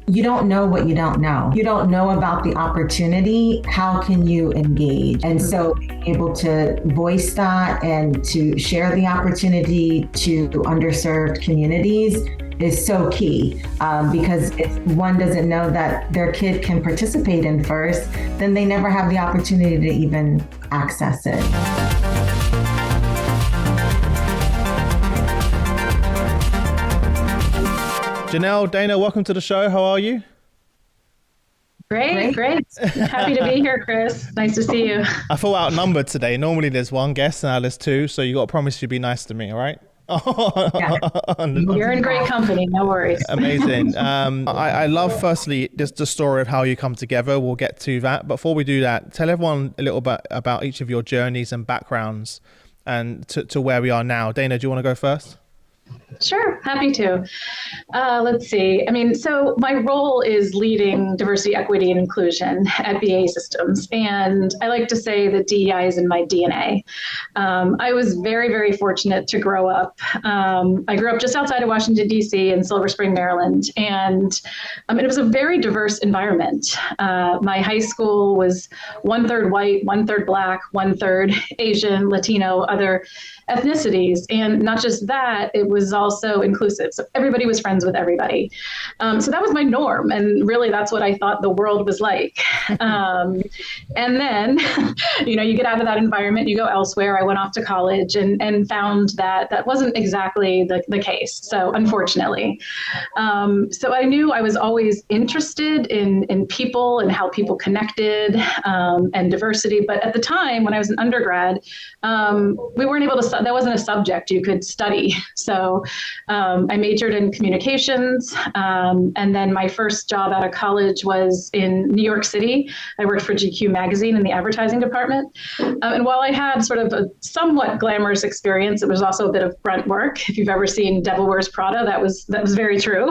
you don't know what you don't know. You don't know about the opportunity. How can you engage? And so being able to voice that and to share the opportunity to underserved communities is so key, because if one doesn't know that their kid can participate in FIRST, then they never have the opportunity to even access it. Janell, Dana, welcome to the show. How are you? Great. Happy to be here, Chris. Nice to see you. I feel outnumbered today. Normally there's one guest, now there's two, so you got to promise you be nice to me, all right? Yeah. You're in great company, no worries. Amazing. I love, firstly, just the story of how you come together. We'll get to that. Before we do that, tell everyone a little bit about each of your journeys and backgrounds and to where we are now. Dana, do you want to go first? Sure, happy to. Let's see. So my role is leading diversity, equity, and inclusion at BAE Systems. And I like to say that DEI is in my DNA. I was very, very fortunate to grow up. I grew up just outside of Washington, D.C. in Silver Spring, Maryland. And it was a very diverse environment. My high school was 1/3 white, 1/3 Black, 1/3 Asian, Latino, other ethnicities. And not just that, it was also inclusive. So everybody was friends with everybody. So that was my norm. And really, that's what I thought the world was like. And then, you get out of that environment, you go elsewhere. I went off to college and found that that wasn't exactly the case. So unfortunately. So I knew I was always interested in people and how people connected and diversity. But at the time, when I was an undergrad, we weren't able to, that wasn't a subject you could study. So I majored in communications. And then my first job out of college was in New York City. I worked for GQ magazine in the advertising department. And while I had sort of a somewhat glamorous experience, it was also a bit of grunt work. If you've ever seen Devil Wears Prada, that was very true.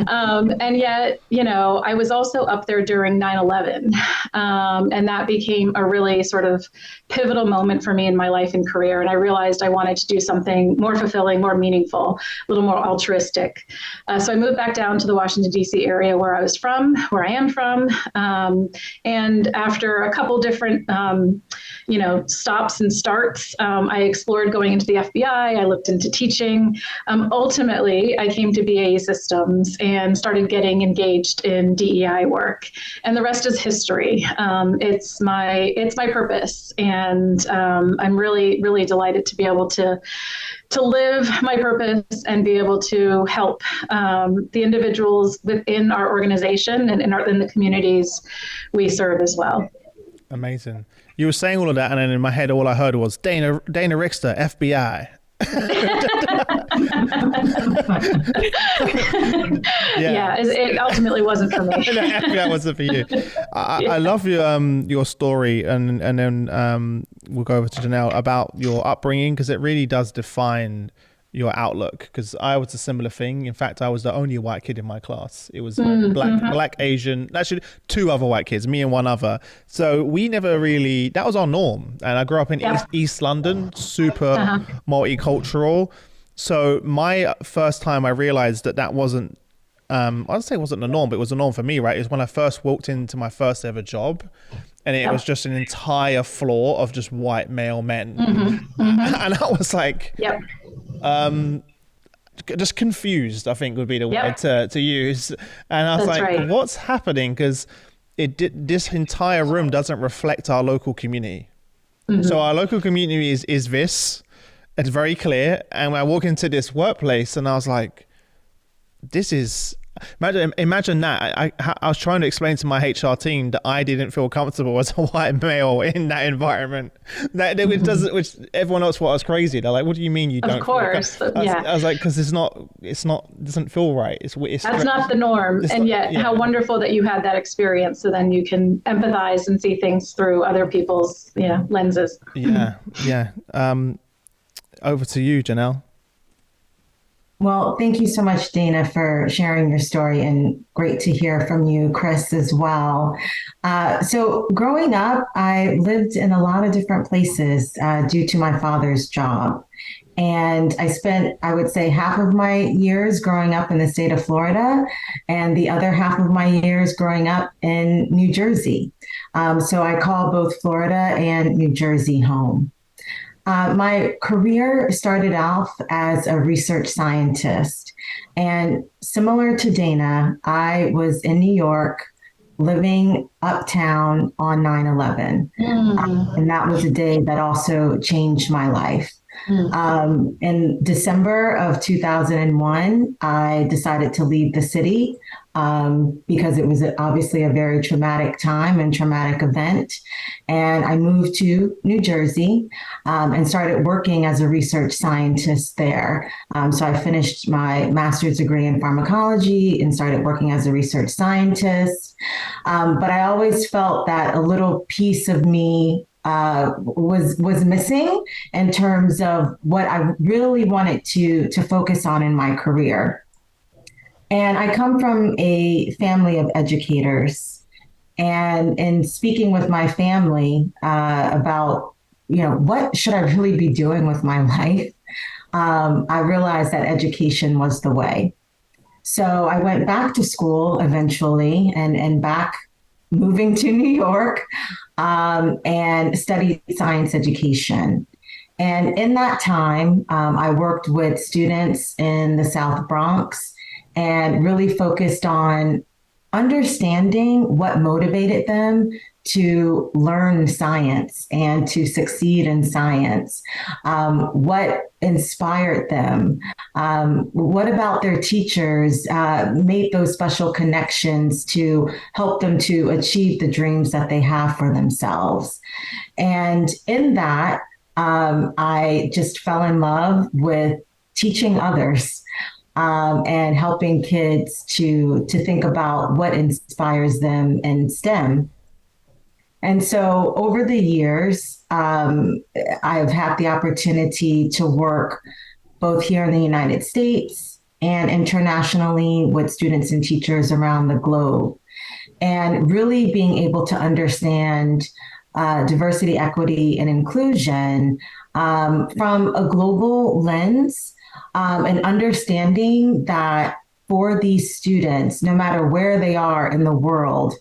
And yet, I was also up there during 9/11. And that became a really sort of pivotal moment for me in my life and career. And I realized I wanted to do something more fulfilling, more meaningful, a little more altruistic. So I moved back down to the Washington, D.C. area where I am from. And after a couple different, stops and starts, I explored going into the FBI. I looked into teaching. Ultimately, I came to BAE Systems and started getting engaged in DEI work. And the rest is history. It's my purpose. And I'm really, really delighted to be able to live my purpose and be able to help the individuals within our organization and in the communities we serve as well. Amazing. You were saying all of that, and then in my head, all I heard was Dana Rixter, FBI. Yeah, it ultimately wasn't for me. No, FBI wasn't for you. I love your story, and then we'll go over to Janell about your upbringing, because it really does define your outlook. Because I was a similar thing. In fact, I was the only white kid in my class. It was black, Asian, actually 2 other white kids, me and 1 other. So we never really, that was our norm. And I grew up in East London, super multicultural. So my first time I realized that wasn't, I'd say it wasn't the norm, but it was the norm for me, right? It was when I first walked into my first ever job. And it was just an entire floor of just white male men. And I was like, just confused, I think would be the word to use. And I was what's happening? Because this entire room doesn't reflect our local community. So our local community is this. It's very clear. And when I walk into this workplace, and I was like, this is... Imagine that. I was trying to explain to my HR team that I didn't feel comfortable as a white male in that environment. Which everyone else thought I was crazy. They're like, "What do you mean you don't?" Of course, I was like, because it doesn't feel right. It's that's not the norm. And yet, how wonderful that you had that experience, so then you can empathize and see things through other people's lenses. Yeah. Over to you, Janell. Well, thank you so much, Dana, for sharing your story, and great to hear from you, Chris, as well. So growing up, I lived in a lot of different places due to my father's job. And I spent, I would say, half of my years growing up in the state of Florida and the other half of my years growing up in New Jersey. So I call both Florida and New Jersey home. My career started off as a research scientist. And similar to Dana, I was in New York living uptown on 9/11. And that was a day that also changed my life. In December of 2001, I decided to leave the city because it was obviously a very traumatic time and traumatic event. And I moved to New Jersey and started working as a research scientist there. So I finished my master's degree in pharmacology and started working as a research scientist. But I always felt that a little piece of me was missing in terms of what I really wanted to focus on in my career. And I come from a family of educators, and in speaking with my family about, what should I really be doing with my life, I realized that education was the way. So I went back to school eventually and back moving to New York and studied science education. And in that time, I worked with students in the South Bronx and really focused on understanding what motivated them to learn science and to succeed in science, what inspired them, what about their teachers made those special connections to help them to achieve the dreams that they have for themselves. And in that, I just fell in love with teaching others. And helping kids to think about what inspires them in STEM. And so over the years, I've had the opportunity to work both here in the United States and internationally with students and teachers around the globe. And really being able to understand diversity, equity, and inclusion from a global lens. And understanding that for these students, no matter where they are in the world,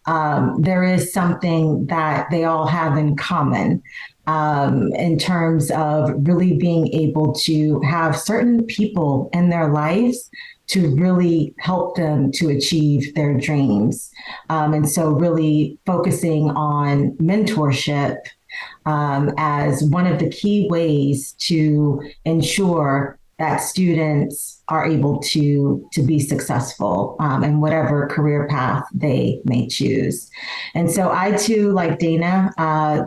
there is something that they all have in common in terms of really being able to have certain people in their lives to really help them to achieve their dreams. And so really focusing on mentorship as one of the key ways to ensure that students are able to be successful in whatever career path they may choose. And so I too, like Dana,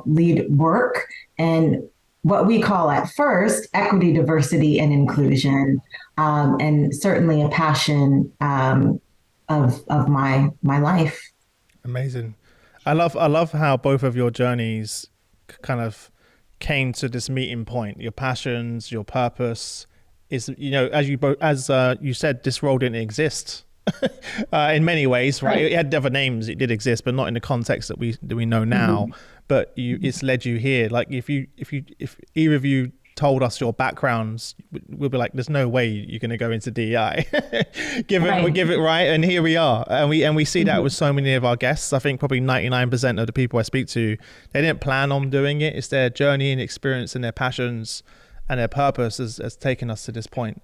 lead work in what we call at FIRST, equity, diversity, and inclusion, and certainly a passion of my life. Amazing. I love how both of your journeys kind of came to this meeting point. Your passions, your purpose is, as you said, this role didn't exist in many ways, right? It had other names, it did exist, but not in the context that we know now. Mm-hmm. But it's led you here. Like if either of you told us your backgrounds, we'll be like, there's no way you're going to go into DEI. give it right, and here we are, and we see that with so many of our guests. I think probably 99% of the people I speak to, they didn't plan on doing it. It's their journey and experience and their passions and their purpose has taken us to this point,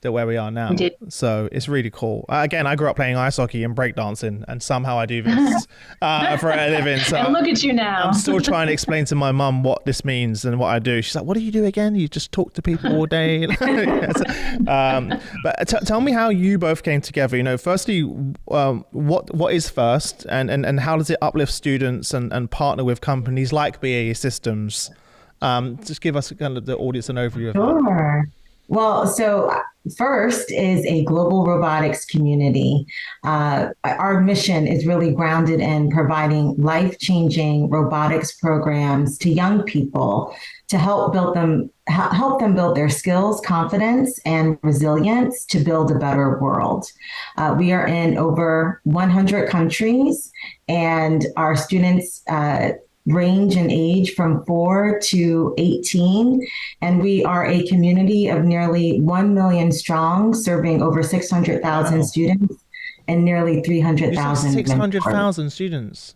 to where we are now. Indeed. So it's really cool. Again, I grew up playing ice hockey and breakdancing, and somehow I do this for a living. So and look at you now. I'm still trying to explain to my mum what this means and what I do. She's like, "What do you do again? You just talk to people all day." But tell me how you both came together. Firstly, what is FIRST, and how does it uplift students and partner with companies like BAE Systems? Just give us kind of the audience an overview of that. Sure. Well, so FIRST is a global robotics community. Our mission is really grounded in providing life-changing robotics programs to young people to help them build their skills, confidence, and resilience to build a better world. We are in over 100 countries, and our students range in age from 4 to 18. And we are a community of nearly 1 million strong, serving over 600,000 students and nearly 300,000 600,000 students.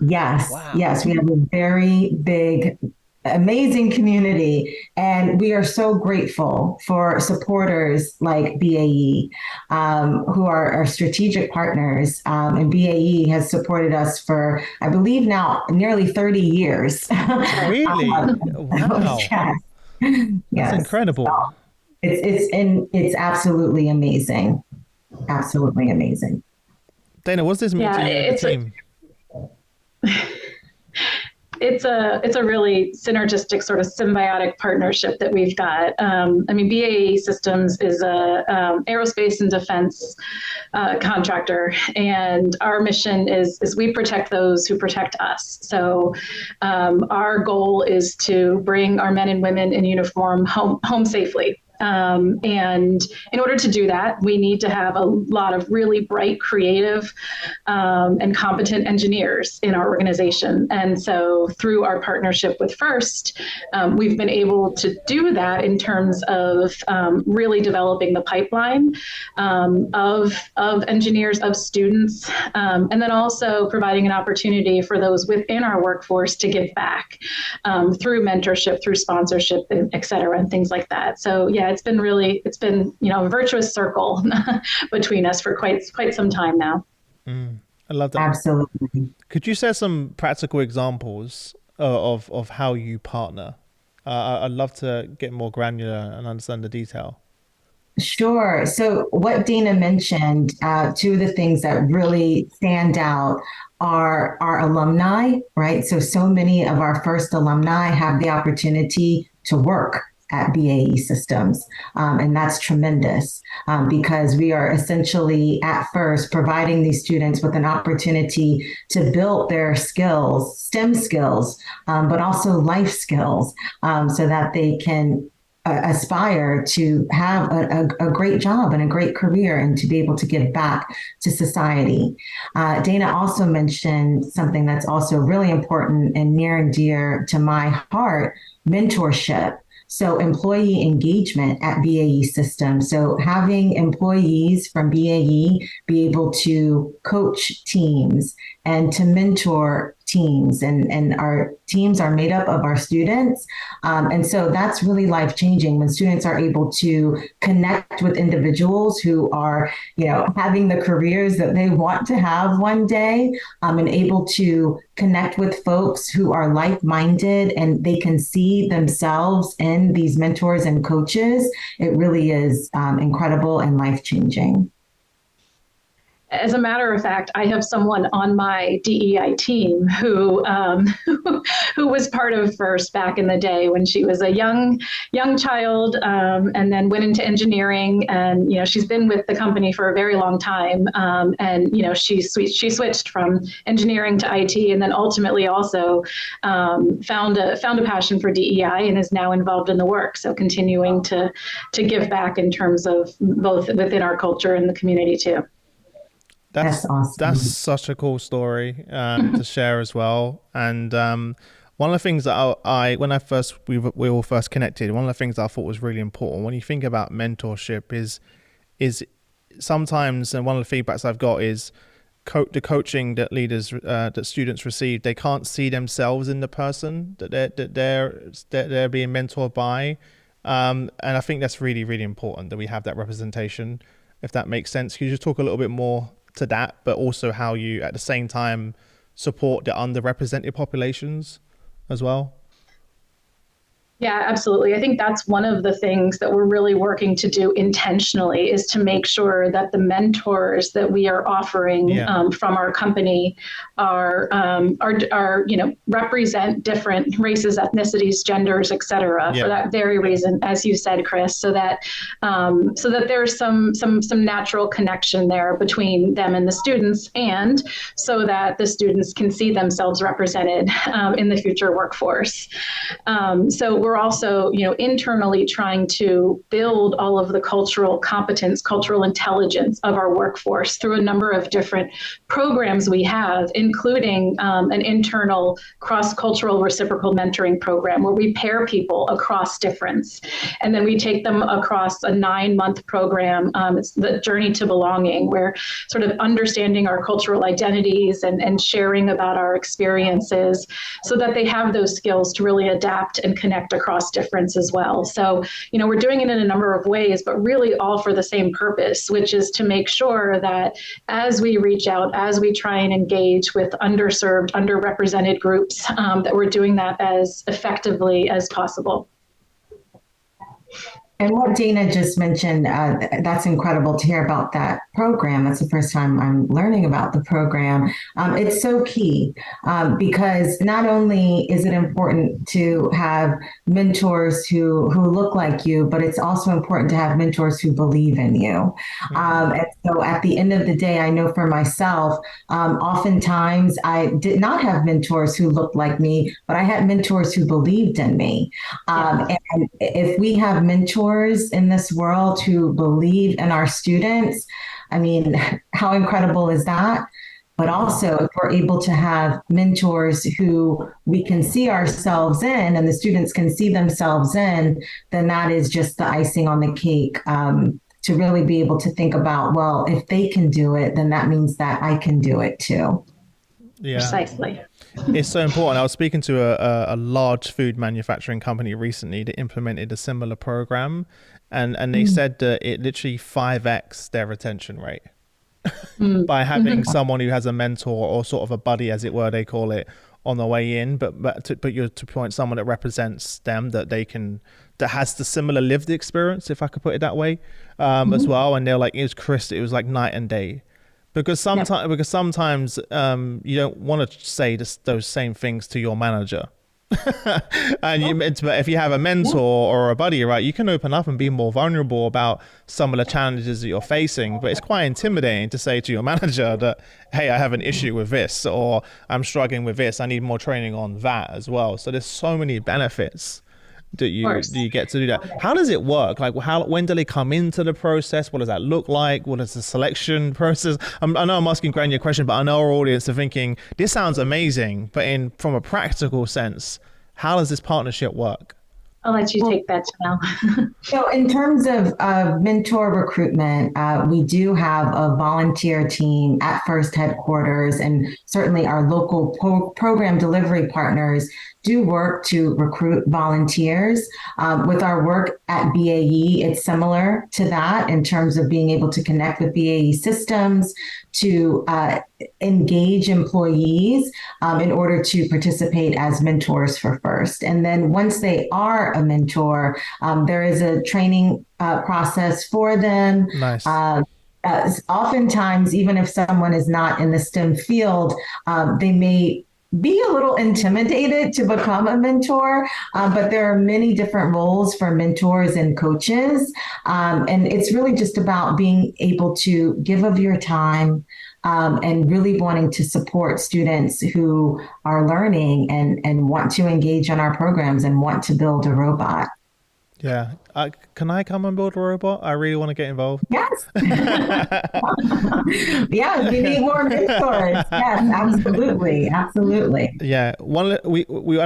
Yes, Wow. yes, we have a very big, amazing community, and we are so grateful for supporters like BAE, who are our strategic partners. And BAE has supported us for, I believe, now nearly 30 years. Really? Wow. Yes. That's Yes. incredible. So it's absolutely amazing. Absolutely amazing. Dana, what's this mean to you and the team? It's a really synergistic sort of symbiotic partnership that we've got. BAE Systems is a aerospace and defense contractor, and our mission is we protect those who protect us. So our goal is to bring our men and women in uniform home safely. And in order to do that, we need to have a lot of really bright, creative, and competent engineers in our organization. And so through our partnership with FIRST, we've been able to do that in terms of really developing the pipeline of engineers, of students, and then also providing an opportunity for those within our workforce to give back through mentorship, through sponsorship, et cetera, and things like that. So yeah, it's been a virtuous circle between us for quite some time now. I love that. Absolutely. Could you share some practical examples of how you partner? I'd love to get more granular and understand the detail. Sure. So what Dana mentioned, two of the things that really stand out are our alumni, right? So many of our FIRST alumni have the opportunity to work at BAE Systems. And that's tremendous because we are essentially at FIRST providing these students with an opportunity to build their skills, STEM skills, but also life skills so that they can aspire to have a great job and a great career and to be able to give back to society. Dana also mentioned something that's also really important and near and dear to my heart, mentorship. So employee engagement at BAE Systems. So having employees from BAE be able to coach teams and to mentor teams, and our teams are made up of our students. And so that's really life-changing when students are able to connect with individuals who are, having the careers that they want to have one day, and able to connect with folks who are like-minded and they can see themselves in these mentors and coaches. It really is incredible and life-changing. As a matter of fact, I have someone on my DEI team who was part of FIRST back in the day when she was a young child, and then went into engineering. And she's been with the company for a very long time. And she switched from engineering to IT, and then ultimately also found a passion for DEI and is now involved in the work. So continuing to give back in terms of both within our culture and the community too. That's awesome. That's such a cool story to share as well. And one of the things that when we all first connected, one of the things that I thought was really important when you think about mentorship is sometimes, and one of the feedbacks I've got is the coaching that that students receive, they can't see themselves in the person that they're being mentored by, and I think that's really, really important that we have that representation. If that makes sense, could you just talk a little bit more to that, but also how you at the same time support the underrepresented populations as well? Yeah, absolutely. I think that's one of the things that we're really working to do intentionally is to make sure that the mentors that we are offering from our company are represent different races, ethnicities, genders, et cetera, for that very reason, as you said, Chris, so that there's some natural connection there between them and the students, and so that the students can see themselves represented in the future workforce. So we're we're also, internally trying to build all of the cultural competence, cultural intelligence of our workforce through a number of different programs we have, including an internal cross-cultural reciprocal mentoring program where we pair people across difference. And then we take them across a 9-month program. It's the Journey to Belonging, where sort of understanding our cultural identities and sharing about our experiences so that they have those skills to really adapt and connect across difference as well. So, we're doing it in a number of ways, but really all for the same purpose, which is to make sure that as we reach out, as we try and engage with underserved, underrepresented groups, that we're doing that as effectively as possible. And what Dana just mentioned, that's incredible to hear about that program. That's the first time I'm learning about the program. It's so key because not only is it important to have mentors who look like you, but it's also important to have mentors who believe in you. And so at the end of the day, I know for myself, oftentimes I did not have mentors who looked like me, but I had mentors who believed in me. And if we have mentors in this world who believe in our students, I mean, how incredible is that? But also, if we're able to have mentors who we can see ourselves in and the students can see themselves in, then that is just the icing on the cake to really be able to think about, well, if they can do it, then that means that I can do it too. Yeah. Precisely. It's so important. I was speaking to a large food manufacturing company recently that implemented a similar program, and they said that it literally 5x their retention rate by having someone who has a mentor or sort of a buddy, as it were, they call it, on the way in. But you're to point someone that represents them, that has the similar lived experience, if I could put it that way, as well. And they're like, it was like night and day. Because sometimes you don't want to say those same things to your manager. But if you have a mentor or a buddy, right, you can open up and be more vulnerable about some of the challenges that you're facing. But it's quite intimidating to say to your manager that, hey, I have an issue with this, or I'm struggling with this, I need more training on that as well. So there's so many benefits that you get to do that. How does it work? Like, when do they come into the process? What does that look like? What is the selection process? I know I'm asking Grania a question, but I know our audience are thinking, this sounds amazing, but from a practical sense, how does this partnership work? I'll let you take that, Janell. So in terms of mentor recruitment, we do have a volunteer team at FIRST headquarters, and certainly our local program delivery partners do work to recruit volunteers. With our work at BAE, it's similar to that in terms of being able to connect with BAE Systems to engage employees in order to participate as mentors for FIRST. And then once they are a mentor, there is a training process for them. Nice. Oftentimes, even if someone is not in the STEM field, they may be a little intimidated to become a mentor, but there are many different roles for mentors and coaches. And it's really just about being able to give of your time and really wanting to support students who are learning and want to engage in our programs and want to build a robot. Yeah. Can I come and build a robot? I really want to get involved. Yes. Yeah, we need more mentors. Yes, absolutely. Absolutely. Yeah. I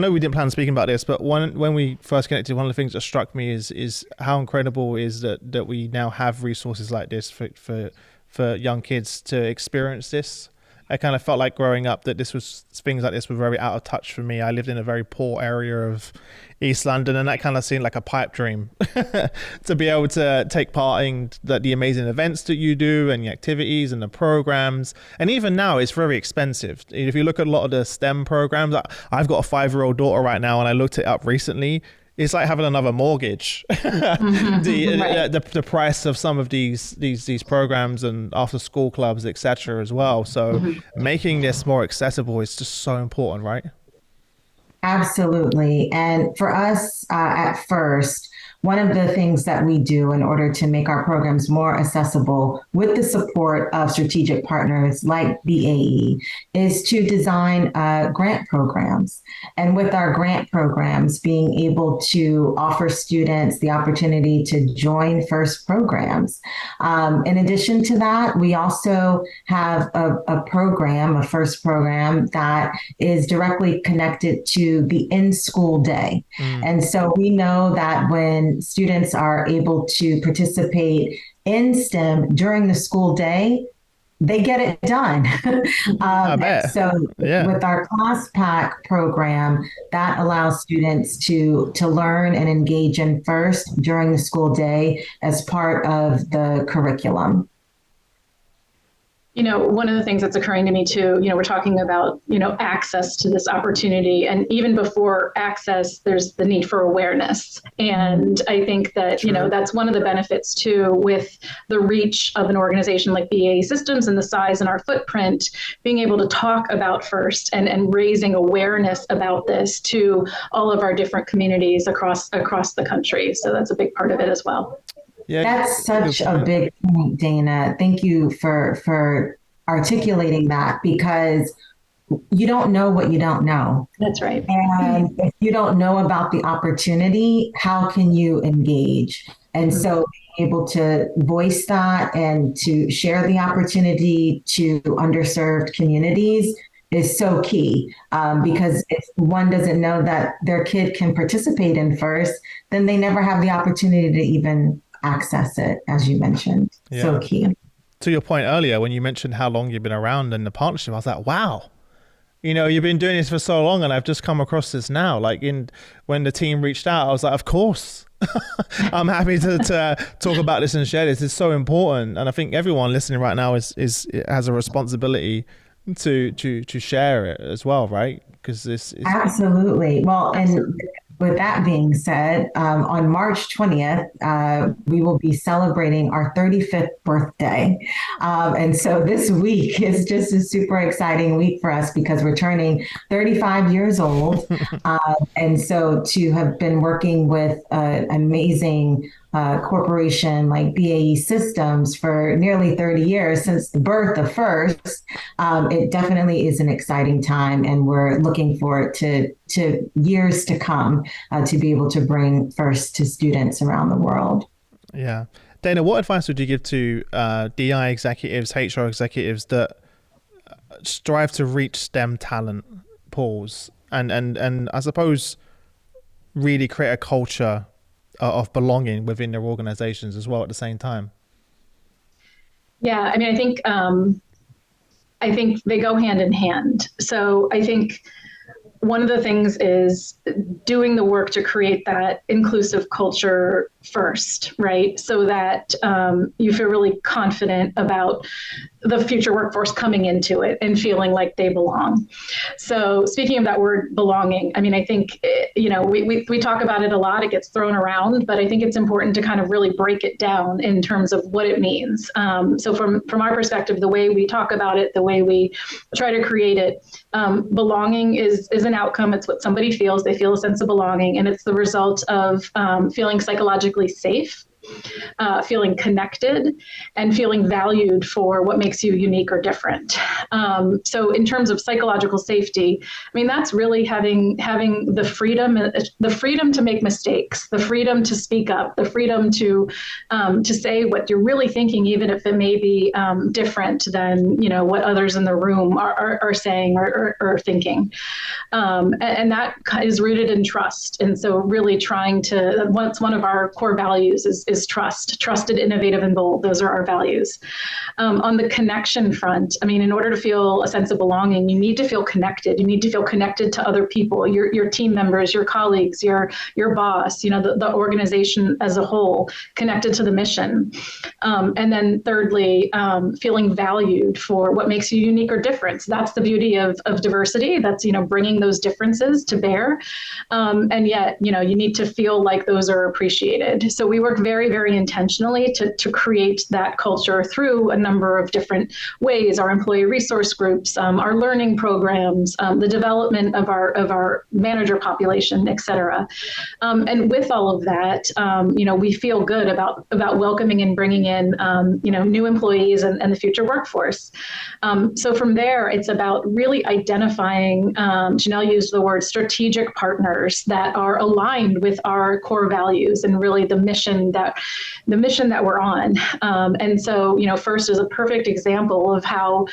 know we didn't plan on speaking about this, but when we first connected, one of the things that struck me is how incredible is that we now have resources like this for young kids to experience this. I kind of felt like growing up that things like this were very out of touch for me. I lived in a very poor area of East London, and that kind of seemed like a pipe dream to be able to take part in the amazing events that you do and the activities and the programs. And even now, it's very expensive. If you look at a lot of the STEM programs, I've got a 5-year-old daughter right now, and I looked it up recently. It's like having another mortgage. The price of some of these programs and after school clubs, etc. as well. So making this more accessible is just so important, right? Absolutely. And for us at FIRST, one of the things that we do in order to make our programs more accessible with the support of strategic partners like BAE is to design grant programs. And with our grant programs, being able to offer students the opportunity to join FIRST programs. In addition to that, we also have a program, a FIRST program that is directly connected to the in-school day. And so we know that when students are able to participate in STEM during the school day, they get it done. So with our Class Pack program, that allows students to learn and engage in FIRST during the school day as part of the curriculum. One of the things that's occurring to me too, we're talking about, access to this opportunity. And even before access, there's the need for awareness. And I think that, that's one of the benefits too, with the reach of an organization like BAE Systems and the size and our footprint, being able to talk about FIRST and raising awareness about this to all of our different communities across the country. So that's a big part of it as well. Yeah, that's such a big point, Dana. Thank you for articulating that, because you don't know what you don't know. That's right. And if you don't know about the opportunity, how can you engage? And so being able to voice that and to share the opportunity to underserved communities is so key, because if one doesn't know that their kid can participate in FIRST, then they never have the opportunity to even access it, as you mentioned. Yeah. So key. To your point earlier, when you mentioned how long you've been around in the partnership, I was like, wow, you've been doing this for so long, and I've just come across this now. Like when the team reached out, I was like, of course, I'm happy to talk about this and share this. It's so important, and I think everyone listening right now has a responsibility to share it as well, right? Because this is absolutely well. And with that being said, on March 20th, we will be celebrating our 35th birthday. And so this week is just a super exciting week for us because we're turning 35 years old. And so to have been working with an amazing corporation like BAE Systems for nearly 30 years since the birth of FIRST, it definitely is an exciting time, and we're looking forward to years to come to be able to bring FIRST to students around the world. Yeah. Dana, what advice would you give to DI executives, HR executives that strive to reach STEM talent pools and I suppose really create a culture of belonging within their organizations as well at the same time? Yeah, I think they go hand in hand. So I think one of the things is doing the work to create that inclusive culture first, right? So that you feel really confident about the future workforce coming into it and feeling like they belong. So speaking of that word belonging, I think, we talk about it a lot, it gets thrown around, but I think it's important to kind of really break it down in terms of what it means. So from our perspective, the way we talk about it, the way we try to create it, belonging is an outcome. It's what somebody feels. They feel a sense of belonging, and it's the result of feeling psychologically safe, feeling connected, and feeling valued for what makes you unique or different. So in terms of psychological safety, that's really having the freedom to make mistakes, the freedom to speak up, the freedom to say what you're really thinking, even if it may be different than what others in the room are saying or thinking. And that is rooted in trust. And so really trying to, one of our core values is trust, trusted, innovative, and bold. Those are our values. On the connection front, in order to feel a sense of belonging, you need to feel connected. You need to feel connected to other people, your team members, your colleagues, your boss, the organization as a whole, connected to the mission. And then thirdly, feeling valued for what makes you unique or different. So that's the beauty of diversity. That's, bringing those differences to bear. And yet, you need to feel like those are appreciated. So we work very very, very intentionally to create that culture through a number of different ways: our employee resource groups, our learning programs, the development of our manager population, et cetera. And with all of that, we feel good about welcoming and bringing in, new employees and the future workforce. So from there, it's about really identifying, Janell used the word strategic partners that are aligned with our core values and really the mission that we're on. And so, FIRST is a perfect example of how,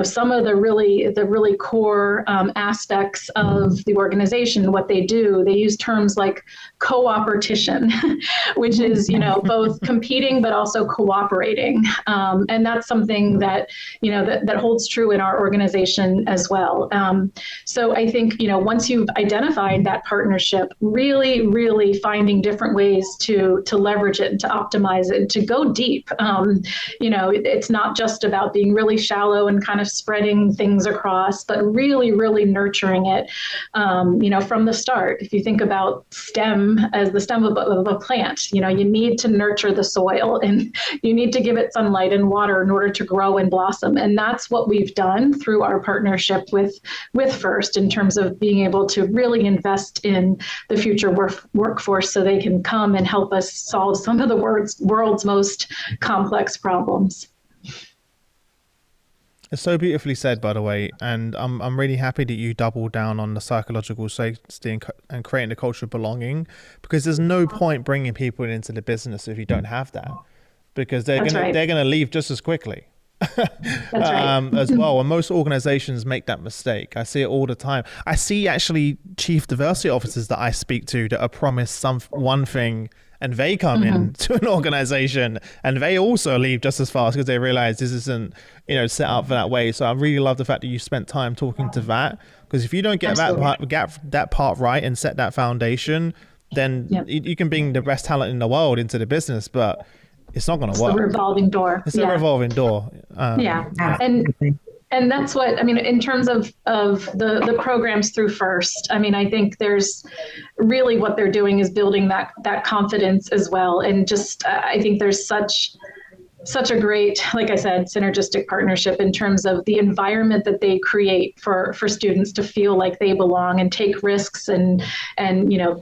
some of the really core aspects of the organization, what they do, they use terms like cooperation, which is, both competing but also cooperating. And that's something that, that holds true in our organization as well. So I think, once you've identified that partnership, really, really finding different ways to leverage it and to optimize it and to go deep. It's not just about being really shallow and kind of spreading things across, but really, really nurturing it, from the start. If you think about STEM as the stem of a plant, you need to nurture the soil and you need to give it sunlight and water in order to grow and blossom. And that's what we've done through our partnership with FIRST in terms of being able to really invest in the future workforce so they can come and help us solve some of the world's most complex problems. It's so beautifully said, by the way, and I'm really happy that you doubled down on the psychological safety and creating the culture of belonging, because there's no point bringing people into the business if you don't have that, because they're gonna leave just as quickly. As well, and most organizations make that mistake. I see it all the time. I see actually chief diversity officers that I speak to that are promised one thing, and they come into an organization and they also leave just as fast because they realize this isn't set up for that way. So I really love the fact that you spent time talking to that, because if you don't get that part right and set that foundation, then you can bring the best talent in the world into the business, but it's not going to work. It's a revolving door. It's a revolving door. And that's what, in terms of the programs through FIRST, I think there's really what they're doing is building that confidence as well. And just, I think there's such a great, like I said, synergistic partnership in terms of the environment that they create for students to feel like they belong and take risks and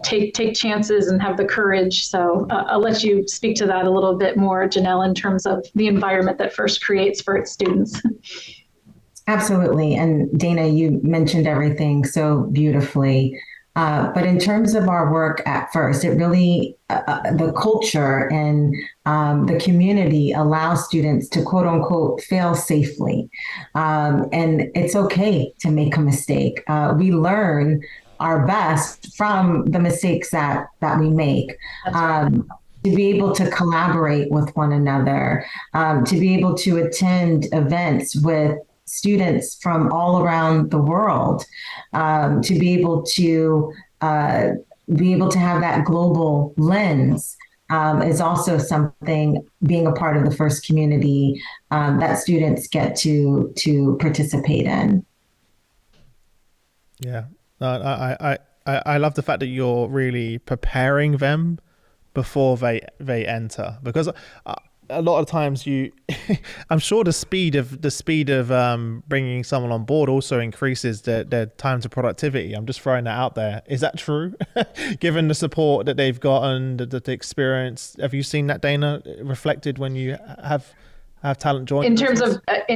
take chances and have the courage. So I'll let you speak to that a little bit more, Janell, in terms of the environment that FIRST creates for its students. Absolutely. And Dana, you mentioned everything so beautifully. But in terms of our work at FIRST, it really, the culture and the community allows students to quote unquote fail safely. And it's okay to make a mistake. We learn our best from the mistakes that we make. To be able to collaborate with one another, to be able to attend events with students from all around the world, to be able to have that global lens is also something, being a part of the FIRST community, that students get to participate in. Yeah, I love the fact that you're really preparing them before they enter, because a lot of times I'm sure the speed of bringing someone on board also increases their time to productivity. I'm just throwing that out there. Is that true? Given the support that they've gotten, the experience, have you seen that, Dana, reflected when you have talent join? In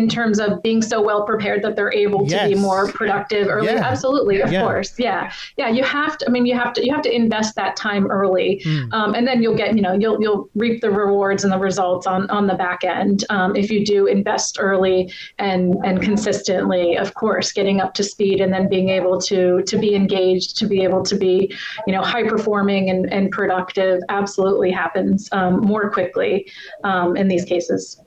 terms of being so well prepared that they're able to be more productive early. Yeah. Absolutely, of course. Yeah. You have to invest that time early, and then you'll get you'll reap the rewards and the results on the back end if you do invest early and consistently. Of course, getting up to speed and then being able to be engaged, to be able to be high performing and productive absolutely happens more quickly in these cases.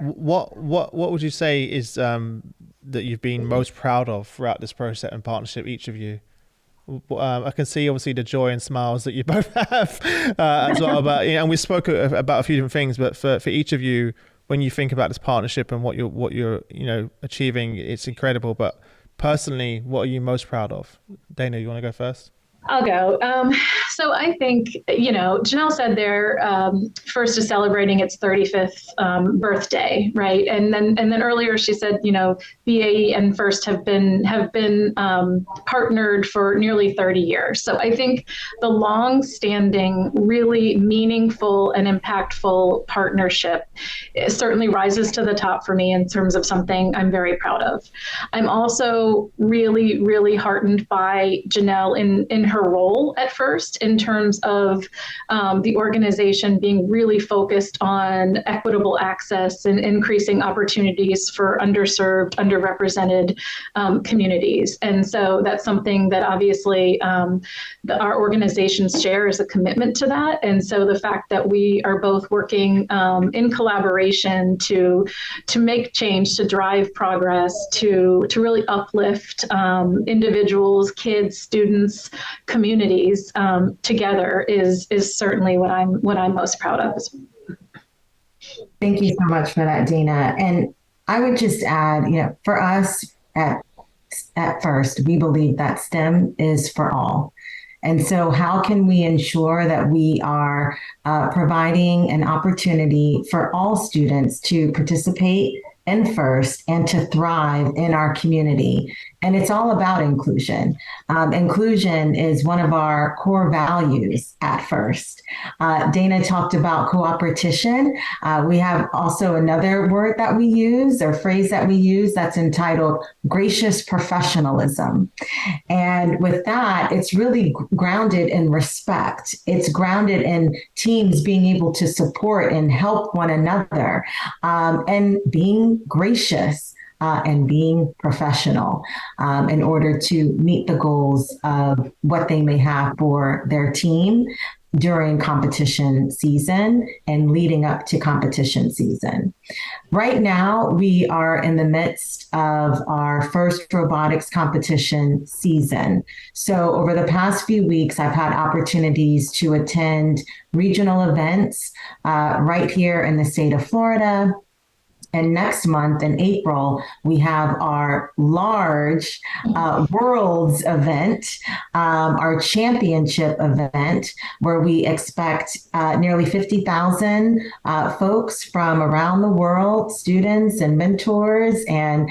What would you say is that you've been most proud of throughout this process and partnership, each of you? I can see obviously the joy and smiles that you both have as well. But and we spoke about a few different things. But for each of you, when you think about this partnership and what you're achieving, it's incredible. But personally, what are you most proud of? Dana, you want to go first? I'll go. So I think, Janell said there, FIRST is celebrating its 35th birthday, right? And then earlier she said, BAE and FIRST have been partnered for nearly 30 years. So I think the long-standing, really meaningful and impactful partnership certainly rises to the top for me in terms of something I'm very proud of. I'm also really, really heartened by Janell in her role at FIRST in terms of the organization being really focused on equitable access and increasing opportunities for underserved, underrepresented communities. And so that's something that obviously our organizations share as a commitment to that. And so the fact that we are both working in collaboration to make change, to drive progress, to really uplift individuals, kids, students, communities together is certainly what I'm most proud of. Thank you so much for that, Dana. And I would just add, for us at FIRST, we believe that STEM is for all. And so how can we ensure that we are providing an opportunity for all students to participate in FIRST and to thrive in our community? And it's all about inclusion. Inclusion is one of our core values at FIRST. Dana talked about cooperation. We have also another word that we use or phrase that we use that's entitled gracious professionalism. And with that, it's really grounded in respect. It's grounded in teams being able to support and help one another and being gracious. And being professional in order to meet the goals of what they may have for their team during competition season and leading up to competition season. Right now, we are in the midst of our first robotics competition season. So over the past few weeks, I've had opportunities to attend regional events right here in the state of Florida. And next month in April, we have our large Worlds event, our championship event, where we expect nearly 50,000 folks from around the world, students and mentors and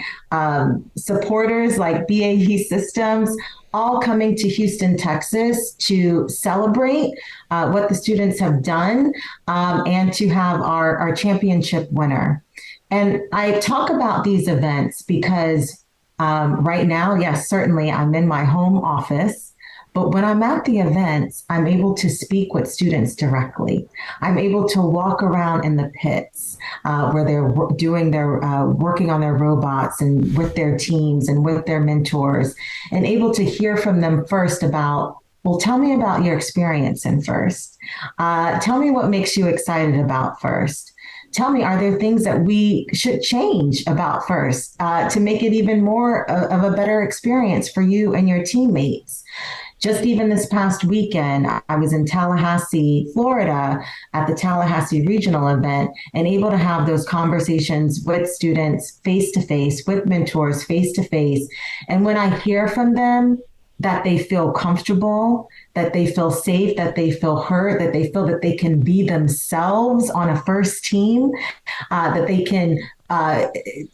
supporters like BAE Systems, all coming to Houston, Texas to celebrate what the students have done and to have our championship winner. And I talk about these events because right now, yes, certainly I'm in my home office, but when I'm at the events, I'm able to speak with students directly. I'm able to walk around in the pits where they're working on their robots and with their teams and with their mentors, and able to hear from them first about, well, tell me about your experience in FIRST. Tell me what makes you excited about FIRST. Tell me, are there things that we should change about FIRST to make it even more of a better experience for you and your teammates? Just even this past weekend, I was in Tallahassee, Florida at the Tallahassee Regional event and able to have those conversations with students face-to-face, with mentors face-to-face. And when I hear from them that they feel comfortable, that they feel safe, that they feel heard, that they feel that they can be themselves on a FIRST team, that they can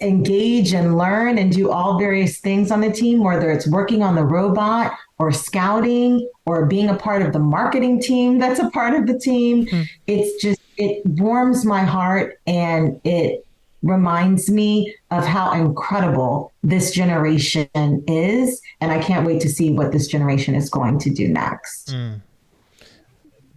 engage and learn and do all various things on the team, whether it's working on the robot or scouting or being a part of the marketing team that's a part of the team. It warms my heart and it reminds me of how incredible this generation is. And I can't wait to see what this generation is going to do next.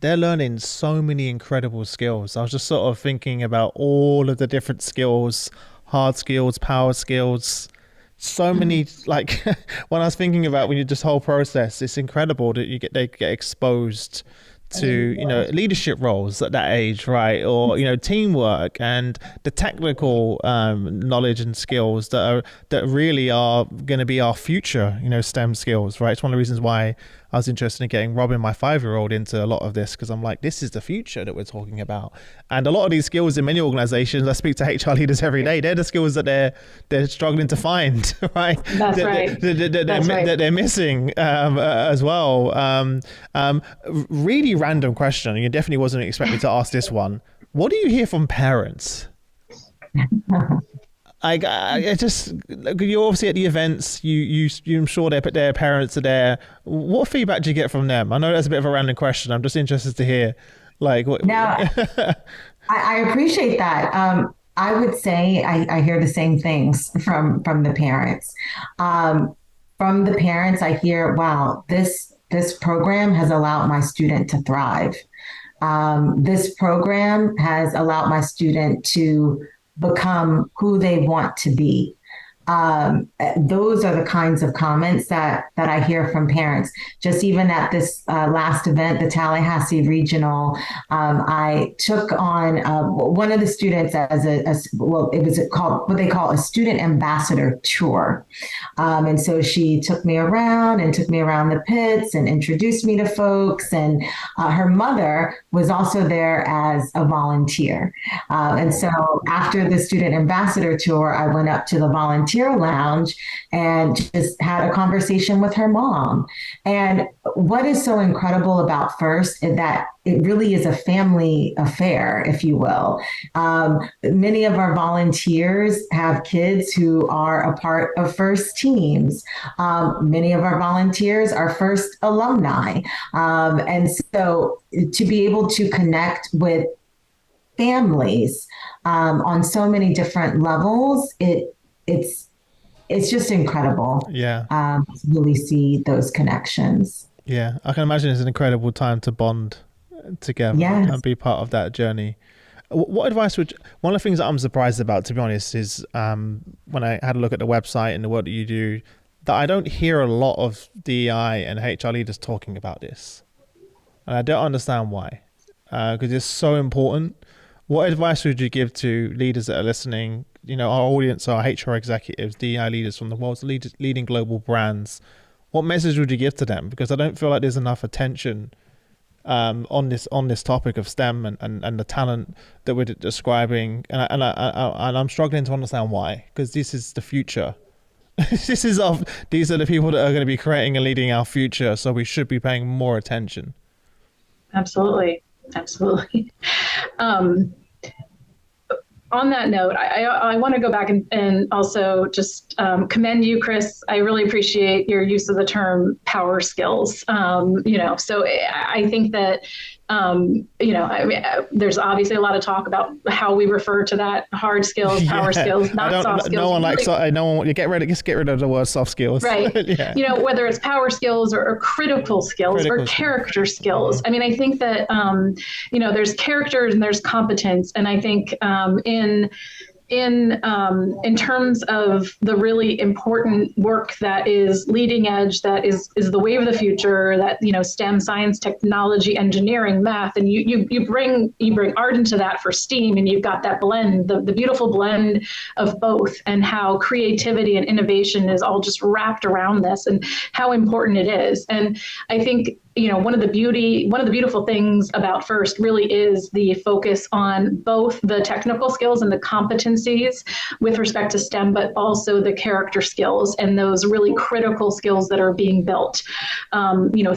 They're learning so many incredible skills. I was just sort of thinking about all of the different skills, hard skills, power skills, so many, like when I was thinking about when you this whole process, it's incredible that they get exposed to leadership roles at that age, right? Or teamwork and the technical knowledge and skills that really are going to be our future STEM skills, right? It's one of the reasons why was interested in getting Robin, my 5-year-old, into a lot of this, because I'm like, this is the future that we're talking about. And a lot of these skills in many organizations, I speak to HR leaders every day, they're the skills that they're struggling to find, right? That's right. That they're missing as well. Really random question. You definitely wasn't expecting to ask this one. What do you hear from parents? I just, you're obviously at the events. I'm sure their parents are there. What feedback do you get from them? I know that's a bit of a random question. I'm just interested to hear, like, what. No, I appreciate that. I would say I hear the same things from the parents. From the parents, I hear, wow, this program has allowed my student to thrive. This program has allowed my student to become who they want to be. Those are the kinds of comments that I hear from parents. Just even at this last event, the Tallahassee Regional, I took on one of the students as it was called what they call a student ambassador tour. And so she took me around the pits and introduced me to folks. And her mother was also there as a volunteer. And so after the student ambassador tour, I went up to the volunteer lounge and just had a conversation with her mom. And what is so incredible about FIRST is that it really is a family affair, if you will. Many of our volunteers have kids who are a part of FIRST teams. Many of our volunteers are FIRST alumni. And so to be able to connect with families on so many different levels, it's just incredible. Yeah. To really see those connections. Yeah, I can imagine it's an incredible time to bond together and be part of that journey. What advice one of the things that I'm surprised about, to be honest, is when I had a look at the website and the work that you do, that I don't hear a lot of DEI and HR leaders talking about this. And I don't understand why, because it's so important. What advice would you give to leaders that are listening? You know, our audience are HR executives, DEI leaders from the world's leading global brands. What message would you give to them? Because I don't feel like there's enough attention on this topic of STEM and the talent that we're describing, and I'm struggling to understand why. Because this is the future. These are the people that are going to be creating and leading our future. So we should be paying more attention. Absolutely. On that note, I want to go back and also just commend you, Chris. I really appreciate your use of the term power skills. So I think that, there's obviously a lot of talk about how we refer to that: hard skills, power skills, not soft skills. No one likes. You get rid of the word soft skills. Right. Yeah. Whether it's power skills or critical skills or character skills. I mean, I think that there's characters and there's competence, and I think in terms of the really important work that is leading edge, that is the wave of the future, that STEM, science, technology, engineering, math, and you bring art into that for STEAM, and you've got that blend, the beautiful blend of both, and how creativity and innovation is all just wrapped around this, and how important it is. And I think one of the beautiful things about FIRST really is the focus on both the technical skills and the competencies with respect to STEM, but also the character skills and those really critical skills that are being built.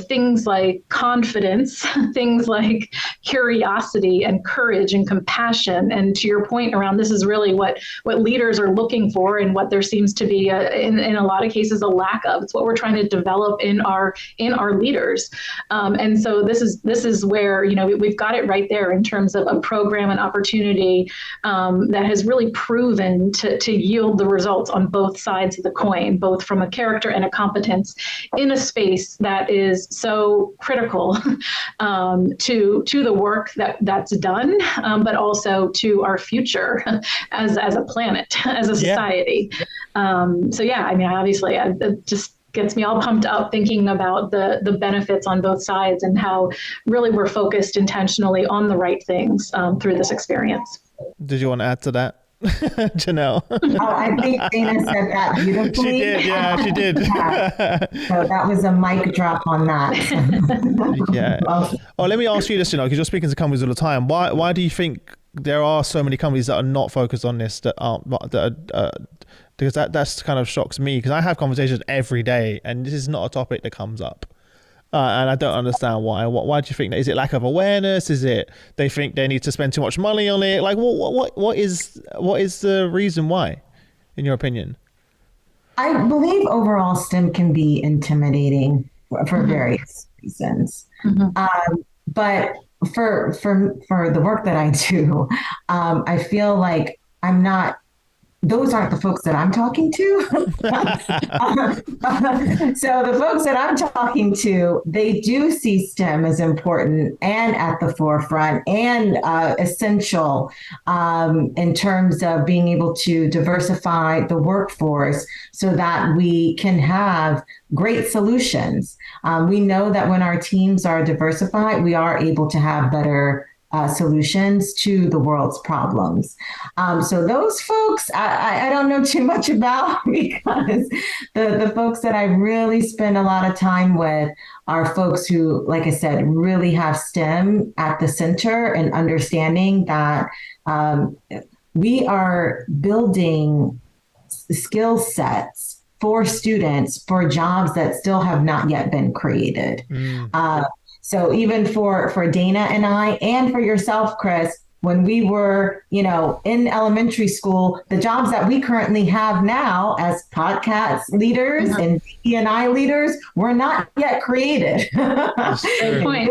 Things like confidence, things like curiosity and courage and compassion. And to your point around, this is really what leaders are looking for, and what there seems to be in a lot of cases a lack of. It's what we're trying to develop in our leaders. And so this is where, we've got it right there in terms of a program and opportunity that has really proven to yield the results on both sides of the coin, both from a character and a competence, in a space that is so critical to the work that's done, but also to our future as a planet, as a society. Obviously, it just gets me all pumped up thinking about the benefits on both sides, and how really we're focused intentionally on the right things through this experience. Did you want to add to that? Janell. Oh, I think Dana said that beautifully. She did, yeah, she did. Yeah. So that was a mic drop on that. Yeah. Well, Oh, let me ask you this, because you're speaking to companies all the time. Why do you think there are so many companies that are not focused on this, because that's kind of shocks me, because I have conversations every day and this is not a topic that comes up. And I don't understand why. Why do you think that? Is it lack of awareness? Is it they think they need to spend too much money on it? Like, what is the reason why, in your opinion? I believe overall STEM can be intimidating for various reasons. But for the work that I do, I feel like those aren't the folks that I'm talking to. So the folks that I'm talking to, they do see STEM as important and at the forefront and essential in terms of being able to diversify the workforce so that we can have great solutions. We know that when our teams are diversified, we are able to have better solutions to the world's problems. So those folks, I don't know too much about, because the folks that I really spend a lot of time with are folks who, like I said, really have STEM at the center and understanding that we are building skill sets for students for jobs that still have not yet been created. So even for Dana and I, and for yourself, Chris, when we were, in elementary school, the jobs that we currently have now as podcast leaders and ED&I leaders were not yet created. Great point.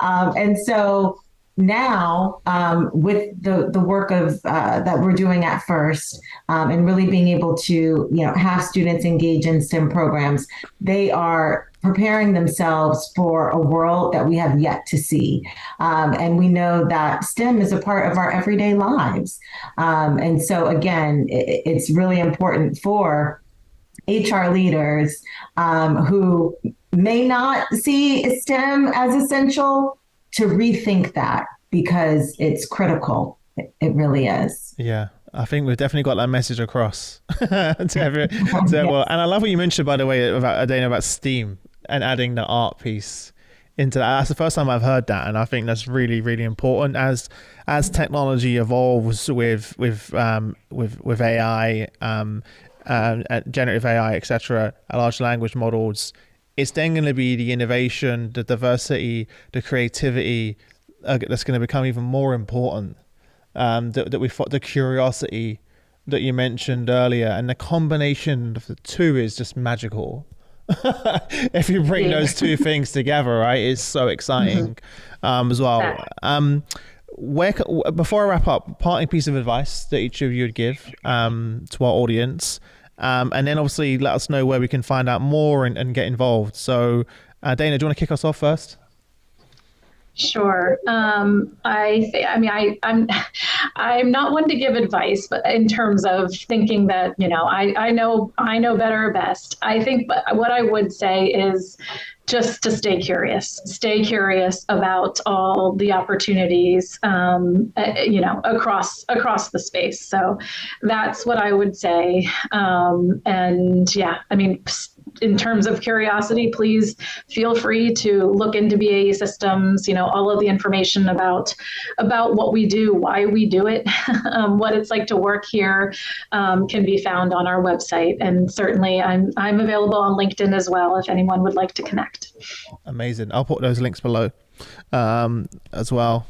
And so now, with the work of that we're doing at FIRST, and really being able to have students engage in STEM programs, they are preparing themselves for a world that we have yet to see. And we know that STEM is a part of our everyday lives. And so again, it's really important for HR leaders who may not see STEM as essential to rethink that, because it's critical. It really is. Yeah. I think we've definitely got that message across to everyone. And I love what you mentioned, by the way, about Dana, about STEAM and adding the art piece into that. That's the first time I've heard that, and I think that's really, really important as technology evolves with AI, generative AI, etc., large language models. It's then going to be the innovation, the diversity, the creativity that's going to become even more important. The curiosity that you mentioned earlier, and the combination of the two is just magical. If you bring those two things together, right, it's so exciting as well. Before I wrap up, parting piece of advice that each of you would give to our audience, and then obviously let us know where we can find out more and get involved. So Dana, do you want to kick us off first? Sure. I'm not one to give advice, but in terms of thinking that, I know better or best. I think what I would say is just to stay curious about all the opportunities, across the space. So that's what I would say. In terms of curiosity, please feel free to look into BAE Systems, all of the information about what we do, why we do it, what it's like to work here, can be found on our website. And certainly I'm available on LinkedIn as well, if anyone would like to connect. Amazing. I'll put those links below as well.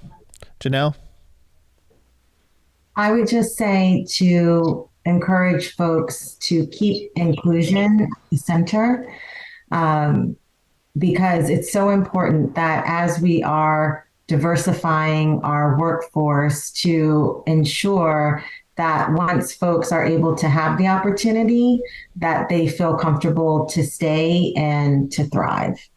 Janell? I would just say to encourage folks to keep inclusion at the center, because it's so important that as we are diversifying our workforce, to ensure that once folks are able to have the opportunity, that they feel comfortable to stay and to thrive.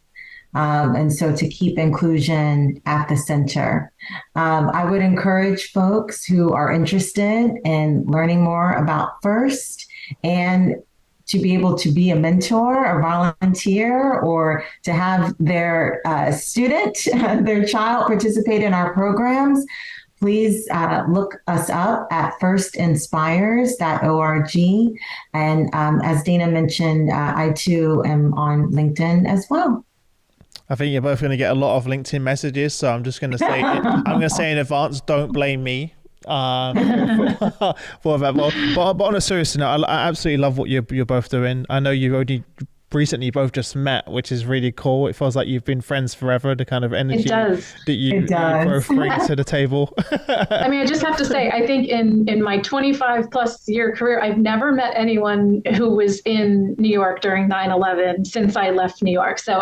And so to keep inclusion at the center. I would encourage folks who are interested in learning more about FIRST and to be able to be a mentor or volunteer, or to have their student, their child participate in our programs. please look us up at firstinspires.org. And as Dana mentioned, I too am on LinkedIn as well. I think you're both going to get a lot of LinkedIn messages, so I'm just going to say, I'm going to say in advance, don't blame me for that. But on a serious note, I absolutely love what you're both doing. I know you've only recently both just met, which is really cool. It feels like you've been friends forever, the kind of energy that you both bring to the table. I mean, I just have to say, I think in my 25 plus year career, I've never met anyone who was in New York during 9/11 since I left New York. So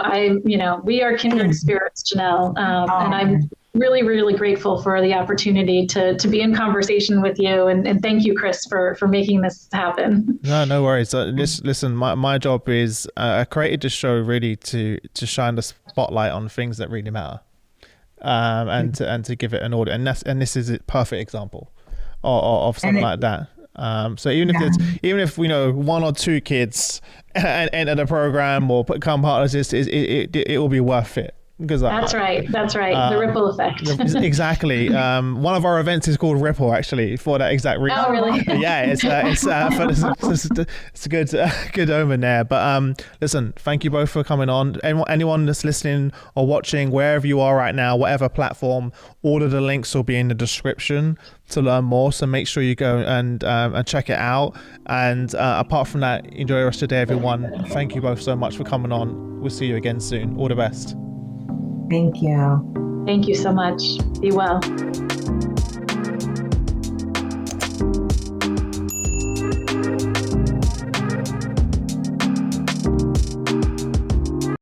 we are kindred spirits, Janell. And I'm really, really grateful for the opportunity to be in conversation with you. And thank you, Chris, for making this happen. No worries. Listen, my job is, I created this show really to shine the spotlight on things that really matter, and to give it an order. And this is a perfect example of something like that. So even if we know one or two kids enter the program or become part of this, it will be worth it. That's right. The ripple effect. Exactly. One of our events is called Ripple, actually, for that exact reason. Oh, really? Yeah, it's a good omen there. But listen, thank you both for coming on. Anyone that's listening or watching, wherever you are right now, whatever platform, all of the links will be in the description to learn more. So make sure you go and check it out. And apart from that, enjoy the rest of the day, everyone. Thank you both so much for coming on. We'll see you again soon. All the best. Thank you. Thank you so much. Be well.